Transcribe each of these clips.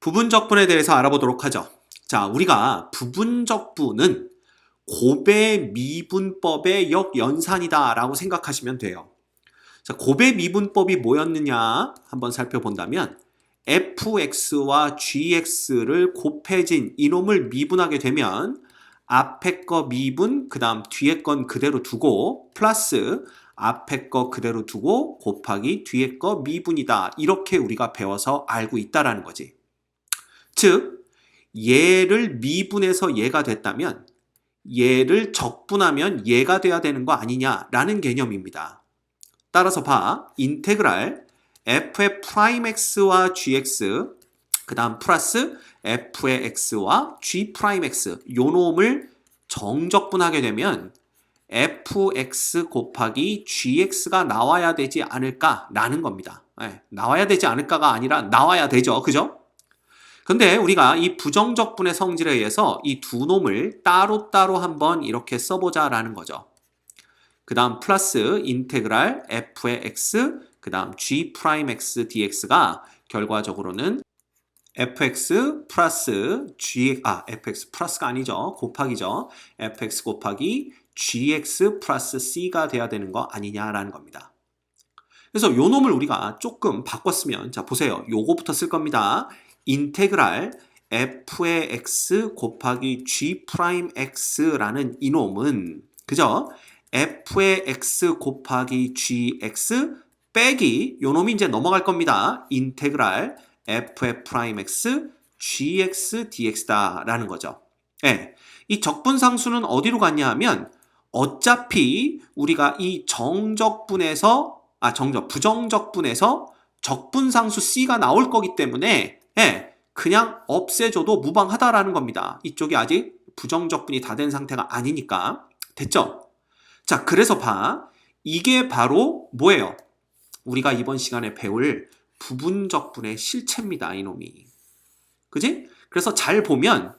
부분적분에 대해서 알아보도록 하죠. 자, 우리가 부분적분은 곱배미분법의 역연산이다 라고 생각하시면 돼요. 자, 곱배미분법이 뭐였느냐 한번 살펴본다면 fx와 gx를 곱해진 이놈을 미분하게 되면 앞에 거 미분 그 다음 뒤에 건 그대로 두고 플러스 앞에 거 그대로 두고 곱하기 뒤에 거 미분이다, 이렇게 우리가 배워서 알고 있다라는 거지. 즉 얘를 미분해서 얘가 됐다면 얘를 적분하면 얘가 돼야 되는 거 아니냐라는 개념입니다. 따라서 봐, 인테그랄 f의 프라임 x와 gx 그 다음 플러스 f의 x와 g 프라임 x 요 놈을 정적분하게 되면 fx 곱하기 gx가 나와야 되지 않을까라는 겁니다. 나와야 되지 않을까가 아니라 나와야 되죠. 그죠? 근데 우리가 이 부정적분의 성질에 의해서 이 두 놈을 따로따로 한번 이렇게 써보자라는 거죠. 그 다음 플러스 인테그랄 f의 x 그 다음 g 프라임 x dx가 결과적으로는 fx 플러스 fx 플러스가 아니죠. 곱하기죠. fx 곱하기 gx 플러스 c가 돼야 되는 거 아니냐라는 겁니다. 그래서 요 놈을 우리가 조금 바꿨으면, 자 보세요. 요거부터 쓸 겁니다. 인테그랄 f의 x 곱하기 g 프라임 x라는 이놈은 그죠? f의 x 곱하기 gx 빼기 요 놈이 이제 넘어갈 겁니다. 인테그랄 f의 프라임 x gx dx다 라는 거죠. 네. 이 적분상수는 어디로 갔냐 하면 어차피 우리가 이 부정적분에서 적분상수 c가 나올 거기 때문에 그냥 없애줘도 무방하다라는 겁니다. 이쪽이 아직 부정적분이 다 된 상태가 아니니까. 됐죠? 자, 그래서 봐. 이게 바로 뭐예요? 우리가 이번 시간에 배울 부분적분의 실체입니다. 이놈이. 그지? 그래서 잘 보면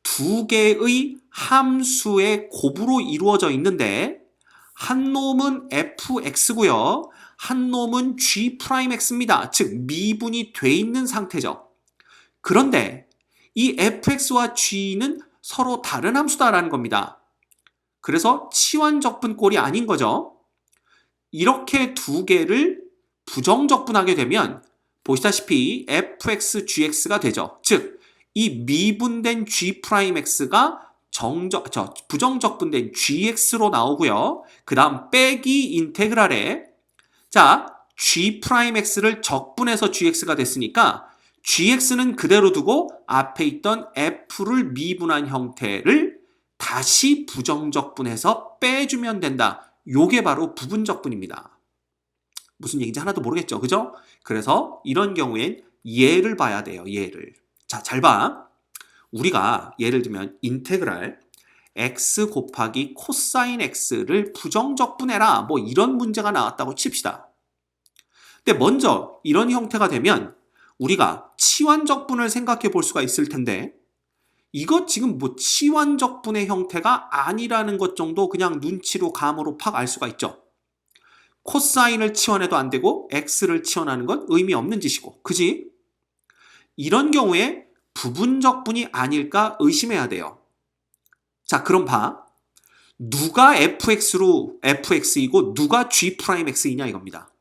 두 개의 함수의 곱으로 이루어져 있는데 한 놈은 fx고요. 한 놈은 g'x입니다. 즉 미분이 돼 있는 상태죠. 그런데 이 fx와 g는 서로 다른 함수다라는 겁니다. 그래서 치환적분꼴이 아닌 거죠. 이렇게 두 개를 부정적분하게 되면 보시다시피 fx, gx가 되죠. 즉 이 미분된 g'x가 부정적분된 gx로 나오고요. 그 다음 빼기 인테그랄에 g'x를 적분해서 gx가 됐으니까 gx는 그대로 두고 앞에 있던 f를 미분한 형태를 다시 부정적분해서 빼주면 된다. 요게 바로 부분적분입니다. 무슨 얘기인지 하나도 모르겠죠. 그죠? 그래서 이런 경우엔 얘를 봐야 돼요. 얘를. 자, 잘 봐. 우리가 예를 들면 인테그랄 x 곱하기 코사인 x를 부정적분해라, 뭐 이런 문제가 나왔다고 칩시다. 근데 먼저 이런 형태가 되면 우리가 치환적분을 생각해 볼 수가 있을 텐데 이거 지금 뭐 치환적분의 형태가 아니라는 것 정도 그냥 눈치로 감으로 팍 알 수가 있죠. 코사인을 치환해도 안 되고 x를 치환하는 건 의미 없는 짓이고, 그지? 이런 경우에 부분적분이 아닐까 의심해야 돼요. 자, 그럼 봐. 누가 fx이고 누가 g'x이냐 이겁니다.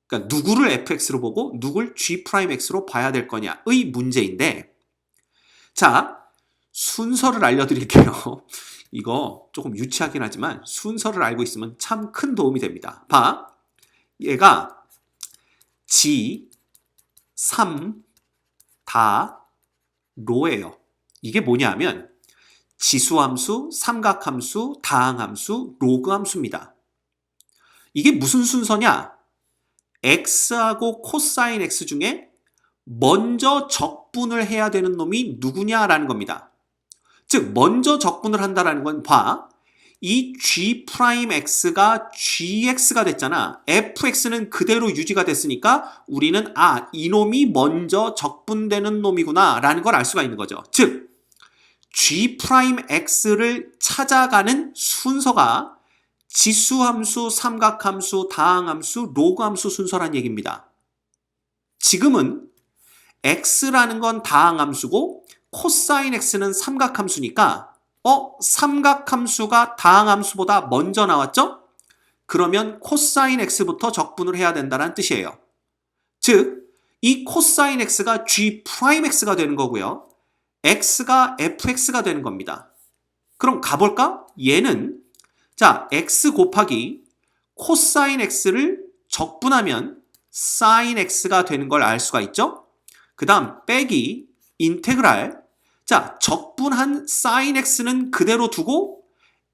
그러니까 누구를 fx로 보고 누굴 g'x로 봐야 될 거냐의 문제인데, 자, 순서를 알려드릴게요. 이거 조금 유치하긴 하지만 순서를 알고 있으면 참 큰 도움이 됩니다. 봐. 얘가 G, 3, 다 로예요. 이게 뭐냐면 지수함수, 삼각함수, 다항함수, 로그함수입니다. 이게 무슨 순서냐? x하고 코사인 x 중에 먼저 적분을 해야 되는 놈이 누구냐라는 겁니다. 즉 먼저 적분을 한다라는 건 봐. 이 g'x가 gx가 됐잖아. fx는 그대로 유지가 됐으니까 우리는 이놈이 먼저 적분되는 놈이구나 라는 걸 알 수가 있는 거죠. 즉 g'x를 찾아가는 순서가 지수함수, 삼각함수, 다항함수, 로그함수 순서란 얘기입니다. 지금은 x라는 건 다항함수고 코사인 x는 삼각함수니까 삼각함수가 다항함수보다 먼저 나왔죠? 그러면 코사인 x부터 적분을 해야 된다는 뜻이에요. 즉, 이 코사인 x가 g'x가 되는 거고요. x가 fx가 되는 겁니다. 그럼 가볼까? 얘는 자, x 곱하기 코사인 x를 적분하면 사인 x가 되는 걸 알 수가 있죠? 그 다음 빼기 인테그랄, 자, 적분한 사인 x는 그대로 두고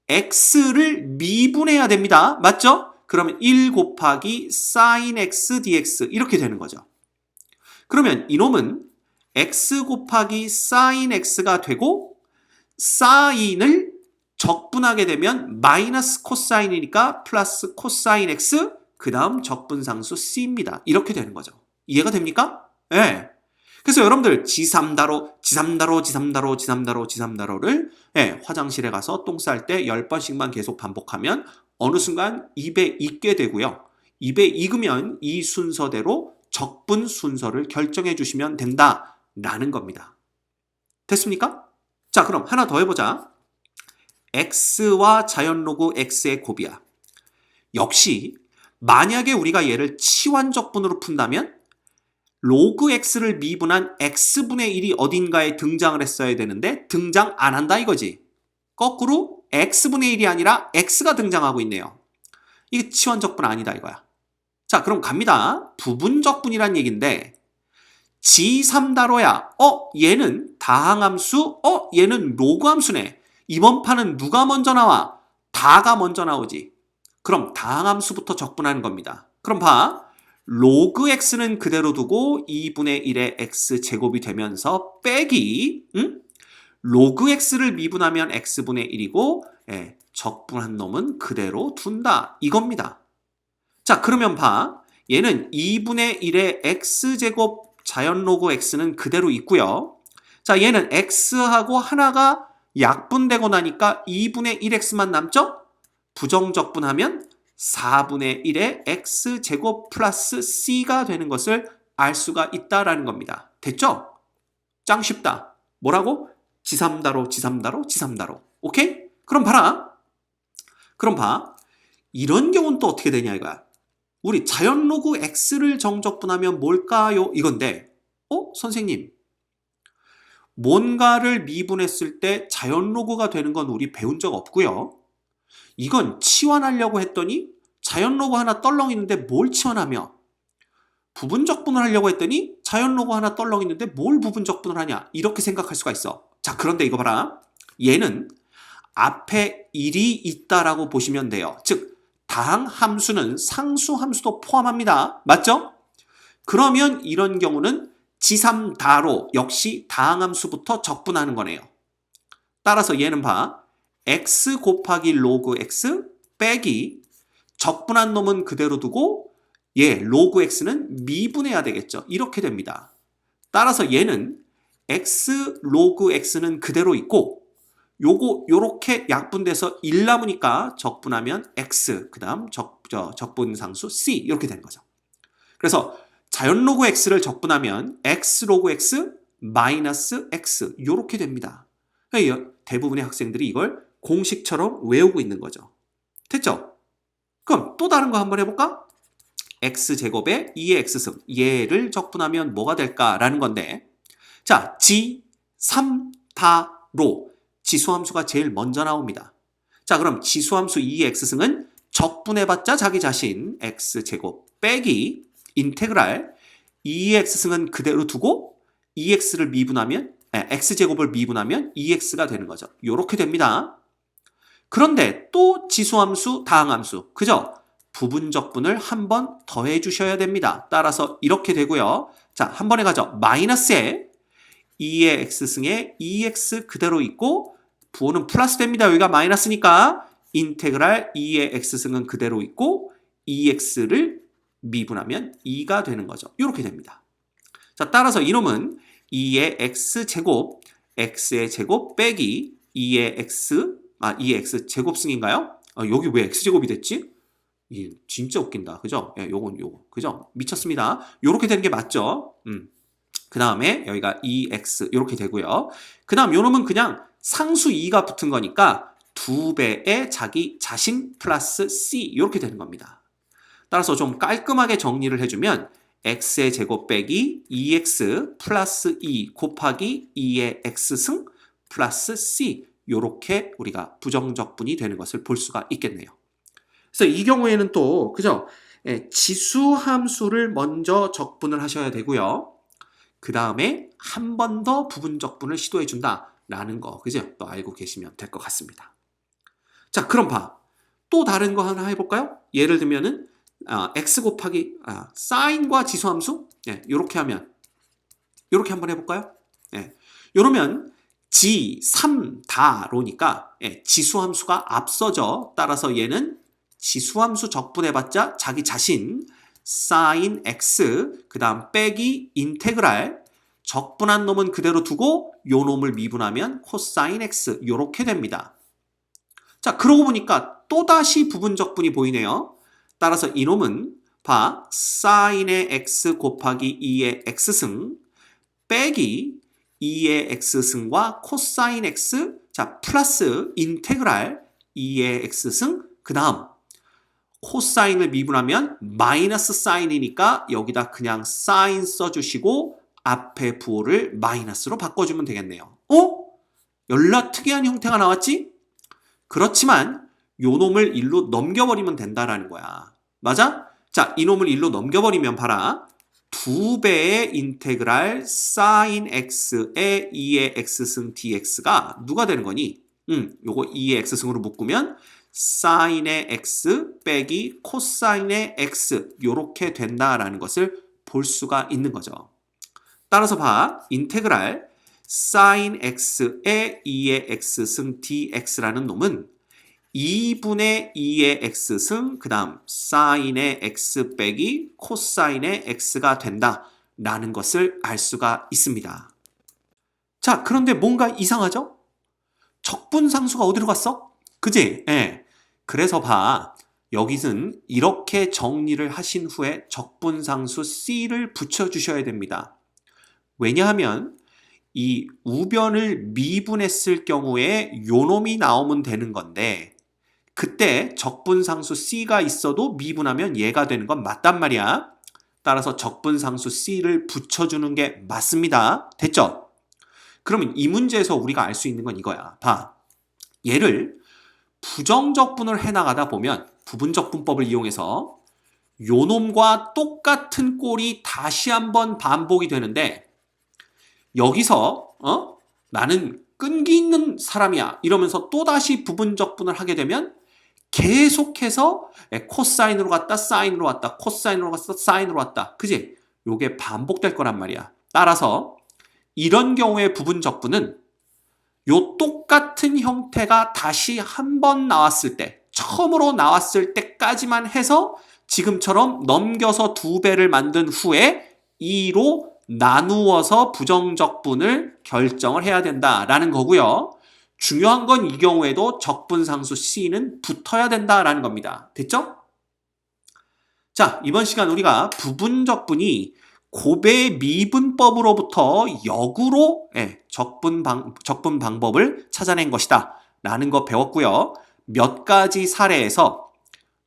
x를 미분해야 됩니다. 맞죠? 그러면 1 곱하기 사인 x dx 이렇게 되는 거죠. 그러면 이놈은 x 곱하기 사인 x가 되고 사인을 적분하게 되면 마이너스 코사인이니까 플러스 코사인 x 그 다음 적분상수 c입니다. 이렇게 되는 거죠. 이해가 됩니까? 네. 그래서 여러분들 지삼다로를 화장실에 가서 똥 쌀 때 10번씩만 계속 반복하면 어느 순간 입에 익게 되고요. 입에 익으면 이 순서대로 적분 순서를 결정해 주시면 된다라는 겁니다. 됐습니까? 자, 그럼 하나 더 해보자. x와 자연로그 x의 곱이야. 역시 만약에 우리가 얘를 치환적분으로 푼다면 로그 x를 미분한 x분의 1이 어딘가에 등장을 했어야 되는데 등장 안 한다 이거지. 거꾸로 x분의 1이 아니라 x가 등장하고 있네요. 이게 치환적분 아니다 이거야. 자, 그럼 갑니다. 부분적분이란 얘기인데 g3다로야. 얘는 다항함수, 얘는 로그함수네. 이번 판은 누가 먼저 나와? 다가 먼저 나오지. 그럼 다항함수부터 적분하는 겁니다. 그럼 봐. 로그 x는 그대로 두고 2분의 1의 x제곱이 되면서 빼기 로그 x를 미분하면 x분의 1이고 적분한 놈은 그대로 둔다. 이겁니다. 자, 그러면 봐. 얘는 2분의 1의 x제곱 자연 로그 x는 그대로 있고요. 자, 얘는 x하고 하나가 약분되고 나니까 2분의 1x만 남죠? 부정적분하면 4분의 1의 x제곱 플러스 c가 되는 것을 알 수가 있다라는 겁니다. 됐죠? 짱 쉽다. 뭐라고? 지삼다로. 오케이? 그럼 봐라. 그럼 봐. 이런 경우는 또 어떻게 되냐 이거야. 우리 자연 로그 x를 정적분하면 뭘까요? 이건데 선생님. 뭔가를 미분했을 때 자연 로그가 되는 건 우리 배운 적 없고요. 이건 치환하려고 했더니 자연 로그 하나 떨렁 있는데 뭘 치환하며 부분적분을 하려고 했더니 자연 로그 하나 떨렁 있는데 뭘 부분적분을 하냐 이렇게 생각할 수가 있어. 자, 그런데 이거 봐라. 얘는 앞에 1이 있다라고 보시면 돼요. 즉 다항함수는 상수함수도 포함합니다. 맞죠? 그러면 이런 경우는 지삼다로 역시 다항함수부터 적분하는 거네요. 따라서 얘는 봐. x 곱하기 로그 x 빼기 적분한 놈은 그대로 두고 로그 x는 미분해야 되겠죠. 이렇게 됩니다. 따라서 얘는 x 로그 x는 그대로 있고 요렇게 약분돼서 1 남으니까 적분하면 x 그 다음 적분상수 c 이렇게 되는 거죠. 그래서 자연 로그 x를 적분하면 x 로그 x 마이너스 x 요렇게 됩니다. 대부분의 학생들이 이걸 공식처럼 외우고 있는 거죠. 됐죠? 그럼 또 다른 거 한번 해볼까? x제곱에 2의 x승 얘를 적분하면 뭐가 될까라는 건데 자, g3다로 지수함수가 제일 먼저 나옵니다. 자, 그럼 지수함수 2의 x승은 적분해봤자 자기 자신 x제곱 빼기 인테그랄 2의 x승은 그대로 두고 2x를 미분하면 x제곱을 미분하면 2x가 되는 거죠. 요렇게 됩니다. 그런데 또 지수함수, 다항함수, 그죠? 부분적분을 한 번 더해 주셔야 됩니다. 따라서 이렇게 되고요. 자, 한 번에 가죠. 마이너스에 2의 x승에 2x 그대로 있고 부호는 플러스 됩니다. 여기가 마이너스니까 인테그랄 2의 x승은 그대로 있고 2x를 미분하면 2가 되는 거죠. 이렇게 됩니다. 자, 따라서 이놈은 2의 x제곱, x의 제곱 빼기 2의 x 제곱승인가요? 여기 왜 x제곱이 됐지? 진짜 웃긴다. 그죠? 요거. 그죠? 미쳤습니다. 요렇게 되는 게 맞죠? 그 다음에 여기가 2x 이렇게 되고요. 그 다음 요 놈은 그냥 상수 2가 붙은 거니까 2배의 자기 자신 플러스 c 이렇게 되는 겁니다. 따라서 좀 깔끔하게 정리를 해주면 x의 제곱 빼기 2x 플러스 2 곱하기 2의 x승 플러스 c 이렇게 우리가 부정적분이 되는 것을 볼 수가 있겠네요. 그래서 이 경우에는 또 그죠? 지수함수를 먼저 적분을 하셔야 되고요. 그 다음에 한 번 더 부분적분을 시도해 준다라는 거 그죠? 또 알고 계시면 될 것 같습니다. 자, 그럼 봐. 또 다른 거 하나 해볼까요? 예를 들면은 x 곱하기 사인과 지수함수 이렇게 하면 이렇게 한번 해볼까요? 이러면 g3 다로니까 지수함수가 앞서죠. 따라서 얘는 지수함수 적분해봤자 자기 자신 sin x 그 다음 빼기 인테그랄 적분한 놈은 그대로 두고 요 놈을 미분하면 코사인 x 이렇게 됩니다. 자, 그러고 보니까 또다시 부분적분이 보이네요. 따라서 이놈은 봐 sin의 x 곱하기 2의 x승 빼기 2의 x승과 코사인 x 자 플러스 인테그랄 2의 x승 그 다음 코사인을 미분하면 마이너스 사인이니까 여기다 그냥 사인 써주시고 앞에 부호를 마이너스로 바꿔주면 되겠네요. 연락 특이한 형태가 나왔지? 그렇지만 요 놈을 일로 넘겨버리면 된다라는 거야. 맞아? 자, 이 놈을 일로 넘겨버리면 봐라. 2배의 인테그랄 sin x의 2의 x승 dx가 누가 되는 거니? 요거 2의 x승으로 묶으면 sin의 x 빼기 코사인의 x 요렇게 된다라는 것을 볼 수가 있는 거죠. 따라서 봐. 인테그랄 sin x의 2의 x승 dx라는 놈은 2분의 2의 x승 그 다음 sin의 x 빼기 코사인의 x가 된다라는 것을 알 수가 있습니다. 자, 그런데 뭔가 이상하죠? 적분상수가 어디로 갔어? 그지? 그래서 봐. 여기는 이렇게 정리를 하신 후에 적분상수 C를 붙여주셔야 됩니다. 왜냐하면 이 우변을 미분했을 경우에 요 놈이 나오면 되는 건데 그때 적분상수 C가 있어도 미분하면 얘가 되는 건 맞단 말이야. 따라서 적분상수 C를 붙여주는 게 맞습니다. 됐죠? 그러면 이 문제에서 우리가 알 수 있는 건 이거야. 봐. 얘를 부정적분을 해나가다 보면 부분적분법을 이용해서 요 놈과 똑같은 꼴이 다시 한번 반복이 되는데 여기서 나는 끈기 있는 사람이야 이러면서 또다시 부분적분을 하게 되면 계속해서 코사인으로 갔다 사인으로 왔다 코사인으로 갔다 사인으로 왔다 그지? 요게 반복될 거란 말이야. 따라서 이런 경우의 부분적분은 요 똑같은 형태가 다시 한 번 나왔을 때 처음으로 나왔을 때까지만 해서 지금처럼 넘겨서 2배를 만든 후에 2로 나누어서 부정적분을 결정을 해야 된다라는 거고요. 중요한 건 이 경우에도 적분상수 C는 붙어야 된다라는 겁니다. 됐죠? 자, 이번 시간 우리가 부분적분이 고배 미분법으로부터 역으로 적분 방법을 찾아낸 것이다 라는 거 배웠고요. 몇 가지 사례에서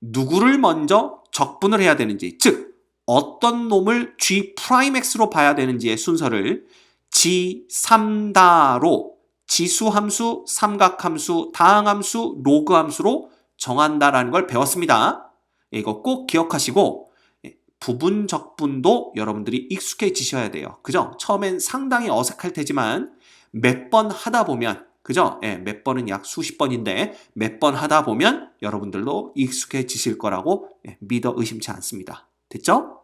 누구를 먼저 적분을 해야 되는지 즉 어떤 놈을 G'X로 봐야 되는지의 순서를 G3다로 지수함수, 삼각함수, 다항함수, 로그함수로 정한다라는 걸 배웠습니다. 이거 꼭 기억하시고 부분적분도 여러분들이 익숙해지셔야 돼요. 그죠? 처음엔 상당히 어색할 테지만 몇 번 하다 보면 그죠? 몇 번은 약 수십 번인데 몇 번 하다 보면 여러분들도 익숙해지실 거라고 믿어 의심치 않습니다. 됐죠?